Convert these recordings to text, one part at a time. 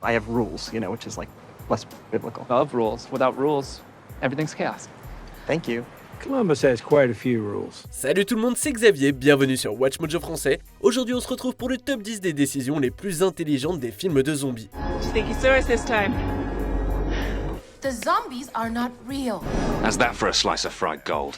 I have rules, which is like less biblical. Love rules. Without rules, everything's chaos. Thank you. Columbus has quite a few rules. Salut tout le monde, c'est Xavier, bienvenue sur Watch Mojo français. Aujourd'hui on se retrouve pour le top 10 des décisions les plus intelligentes des films de zombies. Think you're serious this time? The zombies are not real. How's that for a slice of fried gold?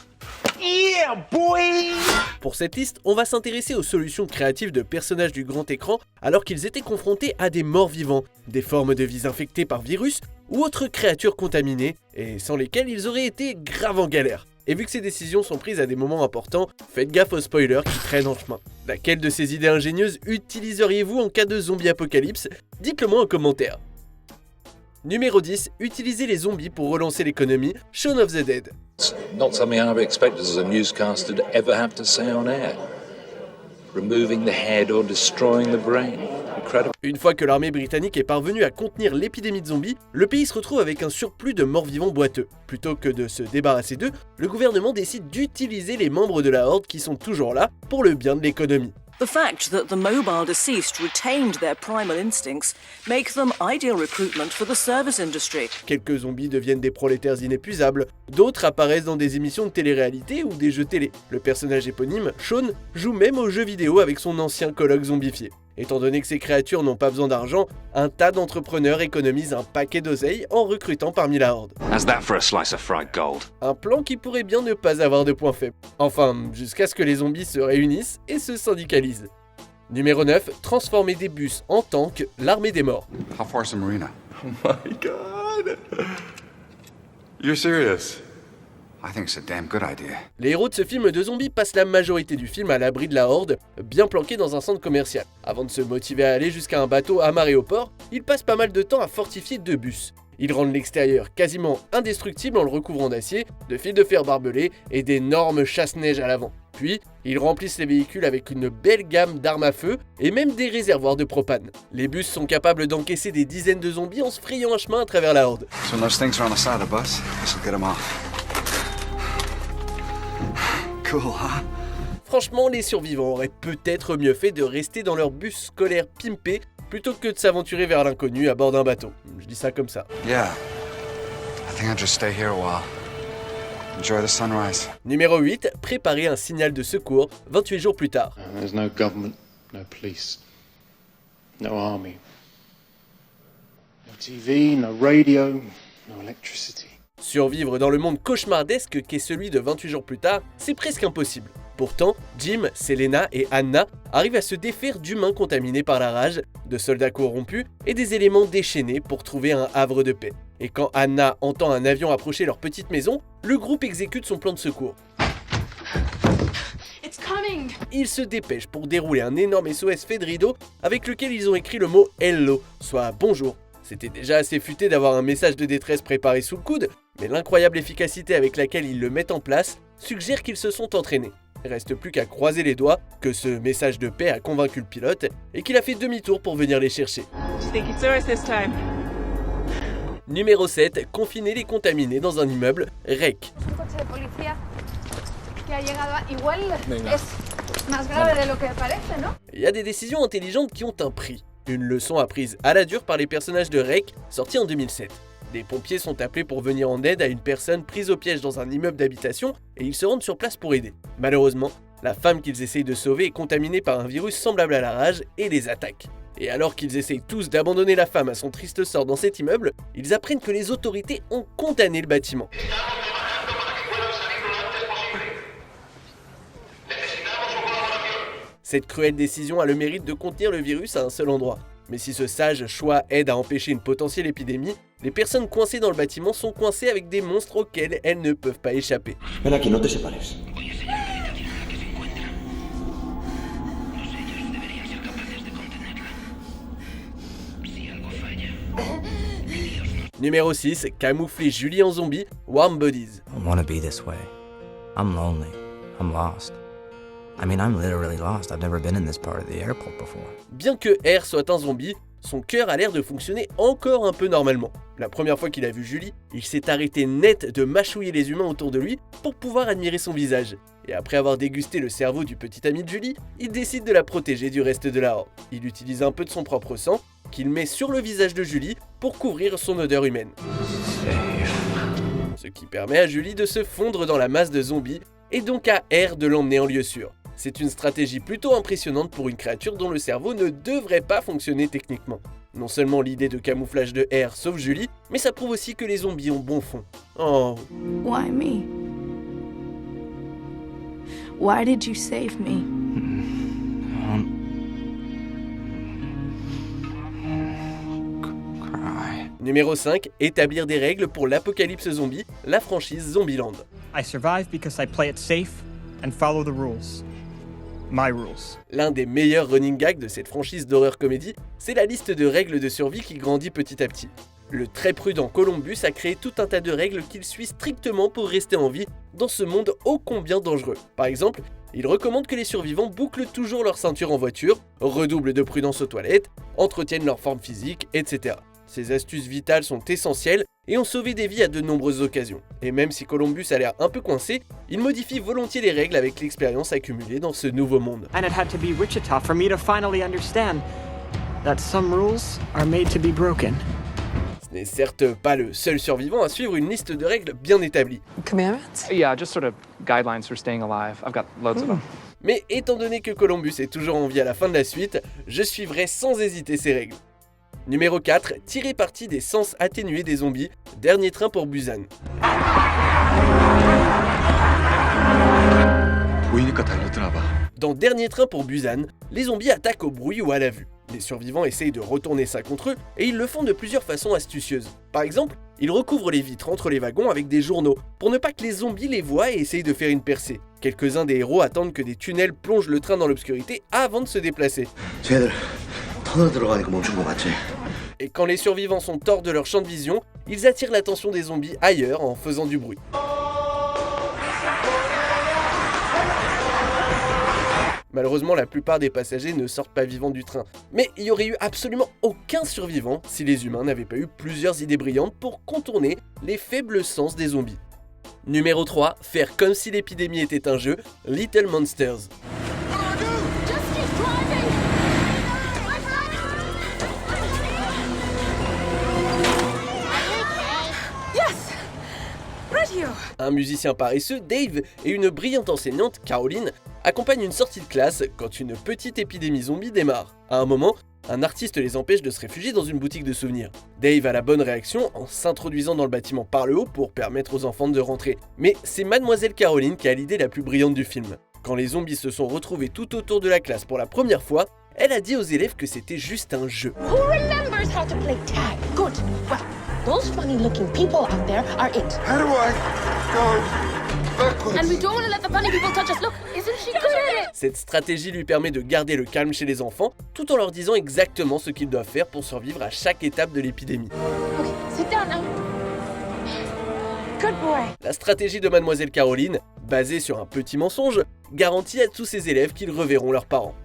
Yeah, boy! Pour cette liste, on va s'intéresser aux solutions créatives de personnages du grand écran alors qu'ils étaient confrontés à des morts vivants, des formes de vie infectées par virus ou autres créatures contaminées et sans lesquelles ils auraient été grave en galère. Et vu que ces décisions sont prises à des moments importants, faites gaffe aux spoilers qui traînent en chemin. Laquelle de ces idées ingénieuses utiliseriez-vous en cas de zombie apocalypse? Dites-le moi en commentaire. Numéro 10, utilisez les zombies pour relancer l'économie, Shaun of the Dead. It's not something I ever expected as a newscaster to ever have to say on air. Removing the head or destroying the brain. Incredible. Une fois que l'armée britannique est parvenue à contenir l'épidémie de zombies, le pays se retrouve avec un surplus de morts-vivants boiteux. Plutôt que de se débarrasser d'eux, le gouvernement décide d'utiliser les membres de la Horde qui sont toujours là pour le bien de l'économie. The fact that the mobile deceased retained their primal instincts make them ideal recruitment for the service industry. Quelques zombies deviennent des prolétaires inépuisables, d'autres apparaissent dans des émissions de télé-réalité ou des jeux télé. Le personnage éponyme, Shaun, joue même aux jeux vidéo avec son ancien coloc zombifié. Étant donné que ces créatures n'ont pas besoin d'argent, un tas d'entrepreneurs économisent un paquet d'oseille en recrutant parmi la Horde. How's that for a slice of fried gold? Un plan qui pourrait bien ne pas avoir de point faible. Enfin, jusqu'à ce que les zombies se réunissent et se syndicalisent. Numéro 9, transformer des bus en tanks, l'armée des morts. How far's the marina? Oh my god! You're serious? I think it's a damn good idea. Les héros de ce film de zombies passent la majorité du film à l'abri de la Horde, bien planqués dans un centre commercial. Avant de se motiver à aller jusqu'à un bateau amarré au port, ils passent pas mal de temps à fortifier 2 bus. Ils rendent l'extérieur quasiment indestructible en le recouvrant d'acier, de fils de fer barbelés et d'énormes chasse-neige à l'avant. Puis, ils remplissent les véhicules avec une belle gamme d'armes à feu et même des réservoirs de propane. Les bus sont capables d'encaisser des dizaines de zombies en se frayant un chemin à travers la Horde. So those things are on the side of the bus. This will get them off. Cool, huh? Franchement, les survivants auraient peut-être mieux fait de rester dans leur bus scolaire pimpé plutôt que de s'aventurer vers l'inconnu à bord d'un bateau. Je dis ça comme ça. Yeah. I think I'll just stay here a while. Enjoy the sunrise. Numéro 8, préparer un signal de secours 28 jours plus tard. There's no government, no police, no army, no TV, no radio, no electricity. Survivre dans le monde cauchemardesque qu'est celui de 28 jours plus tard, c'est presque impossible. Pourtant, Jim, Selena et Anna arrivent à se défaire d'humains contaminés par la rage, de soldats corrompus et des éléments déchaînés pour trouver un havre de paix. Et quand Anna entend un avion approcher leur petite maison, le groupe exécute son plan de secours. It's coming. Ils se dépêchent pour dérouler un énorme SOS fait de rideau avec lequel ils ont écrit le mot Hello, soit bonjour. C'était déjà assez futé d'avoir un message de détresse préparé sous le coude, mais l'incroyable efficacité avec laquelle ils le mettent en place suggère qu'ils se sont entraînés. Il ne reste plus qu'à croiser les doigts que ce message de paix a convaincu le pilote et qu'il a fait demi-tour pour venir les chercher. Think you're serious this time? Numéro 7, confiner les contaminés dans un immeuble REC. Il y a des décisions intelligentes qui ont un prix. Une leçon apprise à la dure par les personnages de REC, sortis en 2007. Des pompiers sont appelés pour venir en aide à une personne prise au piège dans un immeuble d'habitation et ils se rendent sur place pour aider. Malheureusement, la femme qu'ils essayent de sauver est contaminée par un virus semblable à la rage et les attaque. Et alors qu'ils essayent tous d'abandonner la femme à son triste sort dans cet immeuble, ils apprennent que les autorités ont condamné le bâtiment. Cette cruelle décision a le mérite de contenir le virus à un seul endroit. Mais si ce sage choix aide à empêcher une potentielle épidémie, les personnes coincées dans le bâtiment sont coincées avec des monstres auxquels elles ne peuvent pas échapper. Numéro 6, camoufler Julie en zombie, Warm Bodies. I don't want to be this way. I'm lonely. I'm lost. I mean, I'm literally lost. I've never been in this part of the airport before. Bien que R soit un zombie, son cœur a l'air de fonctionner encore un peu normalement. La première fois qu'il a vu Julie, il s'est arrêté net de mâchouiller les humains autour de lui pour pouvoir admirer son visage. Et après avoir dégusté le cerveau du petit ami de Julie, il décide de la protéger du reste de la horde. Il utilise un peu de son propre sang, qu'il met sur le visage de Julie pour couvrir son odeur humaine. Ce qui permet à Julie de se fondre dans la masse de zombies et donc à R de l'emmener en lieu sûr. C'est une stratégie plutôt impressionnante pour une créature dont le cerveau ne devrait pas fonctionner techniquement. Non seulement l'idée de camouflage de R sauve Julie, mais ça prouve aussi que les zombies ont bon fond. Oh. Why me? Why did you save me? Numéro 5, établir des règles pour l'apocalypse zombie, la franchise Zombieland. I survive because I play it safe and follow the rules. My rules. L'un des meilleurs running gags de cette franchise d'horreur comédie, c'est la liste de règles de survie qui grandit petit à petit. Le très prudent Columbus a créé tout un tas de règles qu'il suit strictement pour rester en vie dans ce monde ô combien dangereux. Par exemple, il recommande que les survivants bouclent toujours leur ceinture en voiture, redoublent de prudence aux toilettes, entretiennent leur forme physique, etc. Ces astuces vitales sont essentielles et ont sauvé des vies à de nombreuses occasions. Et même si Columbus a l'air un peu coincé, il modifie volontiers les règles avec l'expérience accumulée dans ce nouveau monde. And it had to be Wichita for me to finally understand that some rules are made to be broken. Ce n'est certes pas le seul survivant à suivre une liste de règles bien établie. Commandments? Yeah, just sort of guidelines for staying alive. I've got loads of them. Mais étant donné que Columbus est toujours en vie à la fin de la suite, je suivrai sans hésiter ces règles. Numéro 4, tirer parti des sens atténués des zombies, dernier train pour Busan. Dans Dernier train pour Busan, les zombies attaquent au bruit ou à la vue. Les survivants essayent de retourner ça contre eux et ils le font de plusieurs façons astucieuses. Par exemple, ils recouvrent les vitres entre les wagons avec des journaux pour ne pas que les zombies les voient et essayent de faire une percée. Quelques-uns des héros attendent que des tunnels plongent le train dans l'obscurité avant de se déplacer. Et quand les survivants sont hors de leur champ de vision, ils attirent l'attention des zombies ailleurs en faisant du bruit. Malheureusement, la plupart des passagers ne sortent pas vivants du train. Mais il n'y aurait eu absolument aucun survivant si les humains n'avaient pas eu plusieurs idées brillantes pour contourner les faibles sens des zombies. Numéro 3, faire comme si l'épidémie était un jeu, Little Monsters. Un musicien paresseux, Dave, et une brillante enseignante, Caroline, accompagnent une sortie de classe quand une petite épidémie zombie démarre. À un moment, un artiste les empêche de se réfugier dans une boutique de souvenirs. Dave a la bonne réaction en s'introduisant dans le bâtiment par le haut pour permettre aux enfants de rentrer. Mais c'est Mademoiselle Caroline qui a l'idée la plus brillante du film. Quand les zombies se sont retrouvés tout autour de la classe pour la première fois, elle a dit aux élèves que c'était juste un jeu. Who remembers how to play tag? Good. Well, those funny-looking people out there are it. How do I go backwards? And we don't want to let the funny people touch us. Look, isn't she good at it? Cette stratégie lui permet de garder le calme chez les enfants, tout en leur disant exactement ce qu'ils doivent faire pour survivre à chaque étape de l'épidémie. Okay, sit down now. Good boy. La stratégie de Mademoiselle Caroline, basée sur un petit mensonge, garantit à tous ses élèves qu'ils reverront leurs parents.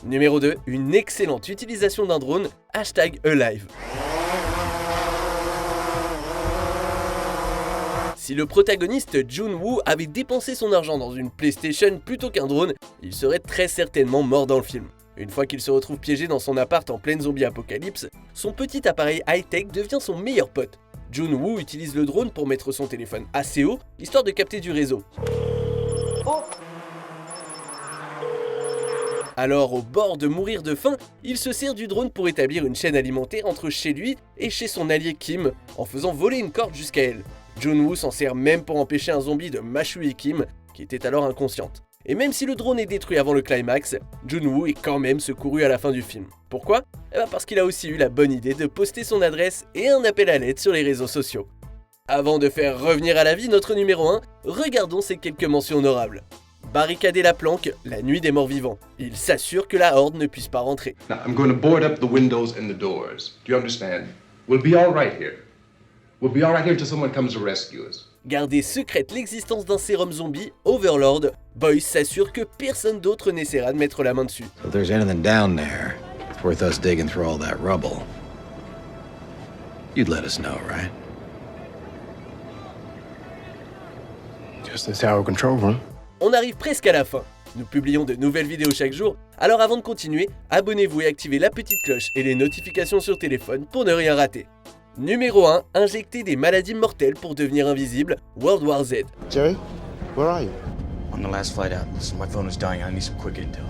Numéro 2, une excellente utilisation d'un drone, #Alive. Si le protagoniste Jun-Woo avait dépensé son argent dans une PlayStation plutôt qu'un drone, il serait très certainement mort dans le film. Une fois qu'il se retrouve piégé dans son appart en pleine zombie apocalypse, son petit appareil high-tech devient son meilleur pote. Jun-Woo utilise le drone pour mettre son téléphone assez haut, histoire de capter du réseau. Alors, au bord de mourir de faim, il se sert du drone pour établir une chaîne alimentaire entre chez lui et chez son allié Kim, en faisant voler une corde jusqu'à elle. Jun-Woo s'en sert même pour empêcher un zombie de mâchouiller Kim, qui était alors inconsciente. Et même si le drone est détruit avant le climax, Jun-Woo est quand même secouru à la fin du film. Pourquoi ? Parce qu'il a aussi eu la bonne idée de poster son adresse et un appel à l'aide sur les réseaux sociaux. Avant de faire revenir à la vie notre numéro 1, regardons ces quelques mentions honorables. Barricader la planque, la nuit des morts vivants. Il s'assure que la horde ne puisse pas rentrer. Now, I'm going to board up the windows and the doors. Do you understand? We'll be all right here. We'll be all right here until someone comes to rescue us. Garder secrète l'existence d'un sérum zombie, Overlord, Boyce s'assure que personne d'autre n'essaiera de mettre la main dessus. So if there's anything down there, it's worth us digging through all that rubble. You'd let us know, right? Just in the tower control room. On arrive presque à la fin. Nous publions de nouvelles vidéos chaque jour, alors avant de continuer, abonnez-vous et activez la petite cloche et les notifications sur téléphone pour ne rien rater. Numéro 1, injecter des maladies mortelles pour devenir invisible, World War Z. Jerry, where are you? On the last flight out. Listen, my phone is dying. I need some quick intel.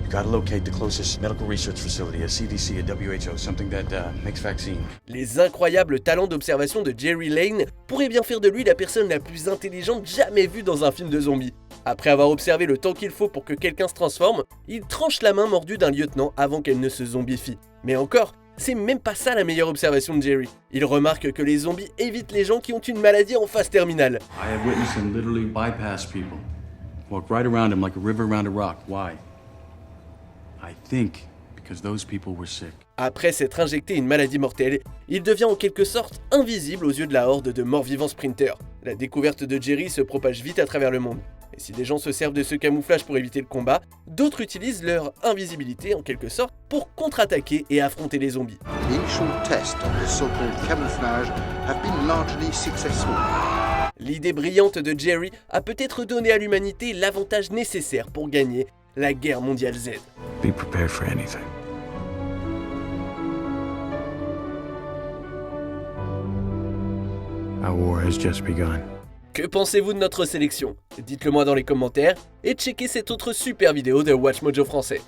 You gotta locate the closest medical research facility, a CDC, a WHO, something that makes vaccine. Les incroyables talents d'observation de Jerry Lane pourraient bien faire de lui la personne la plus intelligente jamais vue dans un film de zombies. Après avoir observé le temps qu'il faut pour que quelqu'un se transforme, il tranche la main mordue d'un lieutenant avant qu'elle ne se zombifie. Mais encore, c'est même pas ça la meilleure observation de Jerry. Il remarque que les zombies évitent les gens qui ont une maladie en phase terminale. I have witnessed him literally bypass people. Walk right around him like a river around a rock. Why? I think because those people were sick. Après s'être injecté une maladie mortelle, il devient en quelque sorte invisible aux yeux de la horde de morts-vivants sprinters. La découverte de Jerry se propage vite à travers le monde. Et si des gens se servent de ce camouflage pour éviter le combat, d'autres utilisent leur invisibilité en quelque sorte pour contre-attaquer et affronter les zombies. The initial tests of this so-called camouflage have been largely successful. L'idée brillante de Jerry a peut-être donné à l'humanité l'avantage nécessaire pour gagner la guerre mondiale Z. Be prepared for anything. Our war has just begun. Que pensez-vous de notre sélection? Dites-le moi dans les commentaires et checkez cette autre super vidéo de Watch Mojo français.